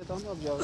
देता हूँ, अब जाओ।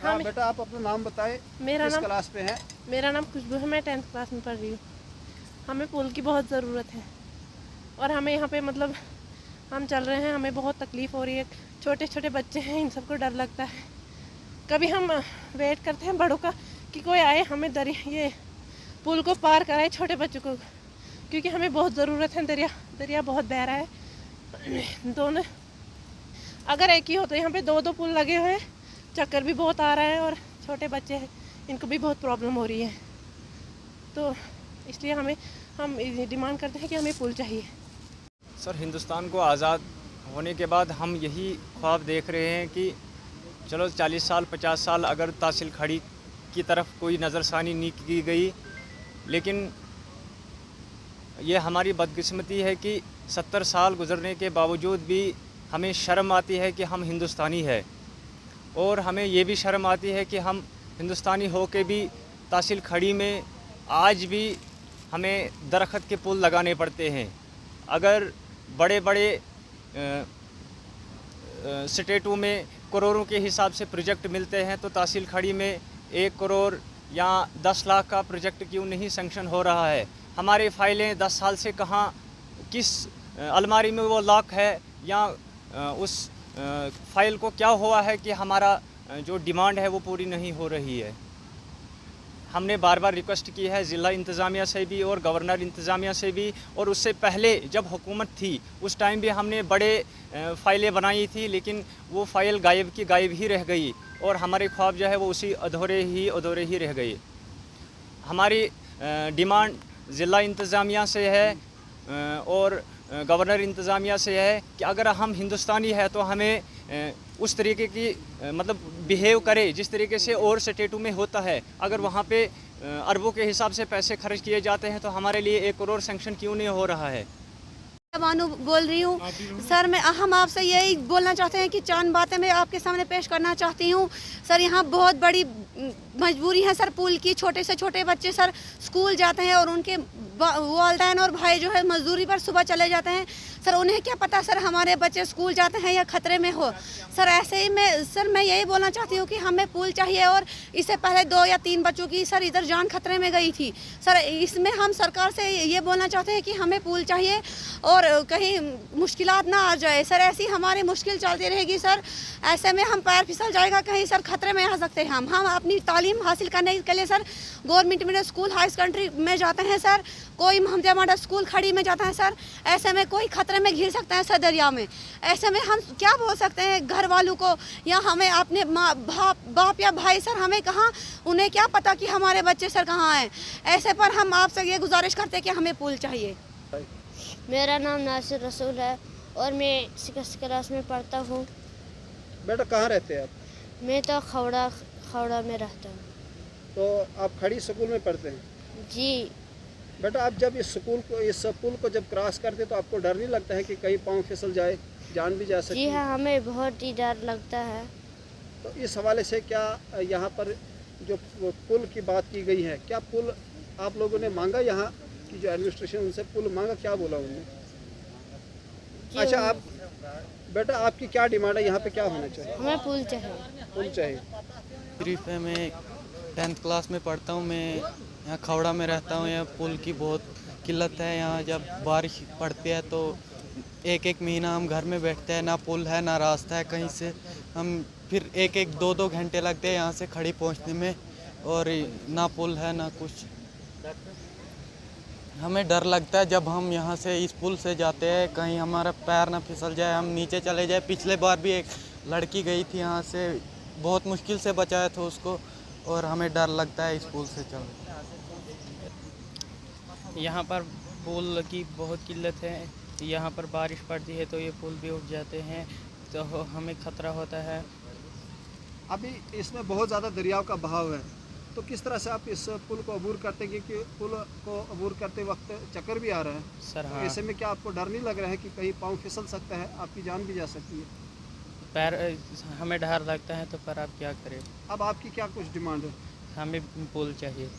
हाँ बेटा, आप अपना नाम बताएं। किस क्लास पे हैं? मेरा नाम खुशबू है, मैं 10th क्लास में पढ़ रही हूँ। हमें पुल की बहुत ज़रूरत है और हमें यहाँ पे मतलब हम चल रहे हैं, हमें बहुत तकलीफ़ हो रही है। छोटे छोटे बच्चे हैं, इन सबको डर लगता है। कभी हम वेट करते हैं बड़ों का कि कोई आए हमें ये पुल को पार कराए छोटे बच्चों को, क्योंकि हमें बहुत ज़रूरत है। दरिया बहुत बह रहा है। दोनों अगर एक ही हो तो यहाँ पे दो पुल लगे हुए हैं, चक्कर भी बहुत आ रहा है और छोटे बच्चे हैं, इनको भी बहुत प्रॉब्लम हो रही है। तो इसलिए हम डिमांड करते हैं कि हमें पुल चाहिए। सर, हिंदुस्तान को आज़ाद होने के बाद हम यही ख्वाब देख रहे हैं कि चलो 40 साल 50 साल अगर तहसील खड़ी की तरफ कोई नज़रसानी नहीं की गई, लेकिन ये हमारी बदकिस्मती है कि 70 साल गुजरने के बावजूद भी हमें शर्म आती है कि हम हिंदुस्तानी है, और हमें ये भी शर्म आती है कि हम हिंदुस्तानी हो के भी तहसील खड़ी में आज भी हमें दरख्त के पुल लगाने पड़ते हैं। अगर बड़े बड़े स्टेटों में करोड़ों के हिसाब से प्रोजेक्ट मिलते हैं, तो तहसील खड़ी में 1 करोड़ या 10 लाख का प्रोजेक्ट क्यों नहीं सैंक्शन हो रहा है? हमारे फाइलें 10 साल से कहाँ, किस अलमारी में वो लॉक है, या उस फाइल को क्या हुआ है कि हमारा जो डिमांड है वो पूरी नहीं हो रही है। हमने बार बार रिक्वेस्ट की है ज़िला इंतज़ामिया से भी और गवर्नर इंतज़ामिया से भी, और उससे पहले जब हुकूमत थी उस टाइम भी हमने बड़े फ़ाइलें बनाई थी, लेकिन वो फ़ाइल गायब की गायब ही रह गई और हमारे ख्वाब जो है वो उसी अधूरे ही रह गए। हमारी डिमांड ज़िला इंतज़ामिया से है और गवर्नर इंतज़ामिया से है कि अगर हम हिंदुस्तानी है तो हमें उस तरीके की मतलब बिहेव करे जिस तरीके से और स्टेटों में होता है। अगर वहाँ पे अरबों के हिसाब से पैसे खर्च किए जाते हैं तो हमारे लिए 1 करोड़ सैंक्शन क्यों नहीं हो रहा है? बानू बोल रही हूँ सर। हम आपसे यही बोलना चाहते हैं कि चंद बातें मैं आपके सामने पेश करना चाहती हूँ सर। यहाँ बहुत बड़ी मजबूरी है सर पुल की। छोटे से छोटे बच्चे सर स्कूल जाते हैं और उनके वालिदैन और भाई जो है मजदूरी पर सुबह चले जाते हैं सर। उन्हें क्या पता सर हमारे बच्चे स्कूल जाते हैं या खतरे में हो सर। ऐसे ही मैं यही बोलना चाहती हूँ कि हमें पुल चाहिए। और इससे पहले 2 या 3 बच्चों की सर इधर जान खतरे में गई थी सर। इसमें हम सरकार से ये बोलना चाहते हैं कि हमें पुल चाहिए और कहीं मुश्किलात ना आ जाए सर। ऐसी हमारी मुश्किल चलती रहेगी सर। ऐसे में हम पैर फिसल जाएगा कहीं सर, खतरे में आ सकते हैं हम अपनी तालीम हासिल करने के लिए sir government medium school high secondary में जाते हैं सर। कोई मोहम्मदिया मॉडल स्कूल खड़ी में जाता है सर। ऐसे में कोई खतरे में घिर सकता है सर दरिया में। ऐसे में हम क्या बोल सकते हैं घर वालों को या हमें अपने बाप या भाई सर, हमें कहाँ, उन्हें क्या पता कि हमारे बच्चे सर कहाँ हैं। ऐसे पर हम आपसे ये गुजारिश करते हैं कि हमें पुल चाहिए। मेरा नाम नासिर रसूल है और मैं 6th क्लास में पढ़ता हूँ। बेटा कहाँ रहते हैं आप? मैं तो खौड़ा में रहता हूँ। तो आप खड़ी स्कूल में पढ़ते हैं? जी बेटा आप जब इस पुल को जब क्रॉस करते तो आपको डर नहीं लगता है कि कहीं पाँव फिसल जाए, जान भी जा सकती जी है? हाँ, हमें बहुत ही डर लगता है। तो इस हवाले से क्या यहाँ पर जो पुल की बात की गई है, क्या पुल आप लोगों ने मांगा? यहाँ की जो एडमिनिस्ट्रेशन उनसे पुल मांगा, क्या बोला उन्होंने? अच्छा आप बेटा आपकी क्या डिमांड है, यहाँ पे क्या होना चाहिए? हमें पुल चाहिए। पुल चाहिए। शरीफ है, मैं 10th क्लास में पढ़ता हूँ। मैं यहाँ खौड़ा में रहता हूँ। यहाँ पुल की बहुत किल्लत है। यहाँ जब बारिश पड़ती है तो 1-1 महीना हम घर में बैठते हैं, ना पुल है ना रास्ता है कहीं से। हम फिर 1-1 2-2 घंटे लगते हैं यहाँ से खड़ी पहुँचने में, और ना पुल है ना कुछ। हमें डर लगता है जब हम यहाँ से इस पुल से जाते हैं, कहीं हमारा पैर ना फिसल जाए, हम नीचे चले जाए। पिछले बार भी एक लड़की गई थी यहाँ से, बहुत मुश्किल से बचाया था उसको, और हमें डर लगता है इस पुल से चलने। यहाँ पर पुल की बहुत किल्लत है। यहाँ पर बारिश पड़ती है तो ये पुल भी उठ जाते हैं, तो हमें खतरा होता है। अभी इसमें बहुत ज़्यादा दरियाव का बहाव है, तो किस तरह से आप इस पुल को अबूर करते हैं? क्योंकि पुल को अबूर करते वक्त चक्कर भी आ रहा है सर। हाँ, तो ऐसे में क्या आपको डर नहीं लग रहा है कि कहीं पाँव फिसल सकता है, आपकी जान भी जा सकती है? पैर, हमें डर लगता है तो पर आप क्या करें। अब आपकी क्या कुछ डिमांड है? हमें पुल चाहिए।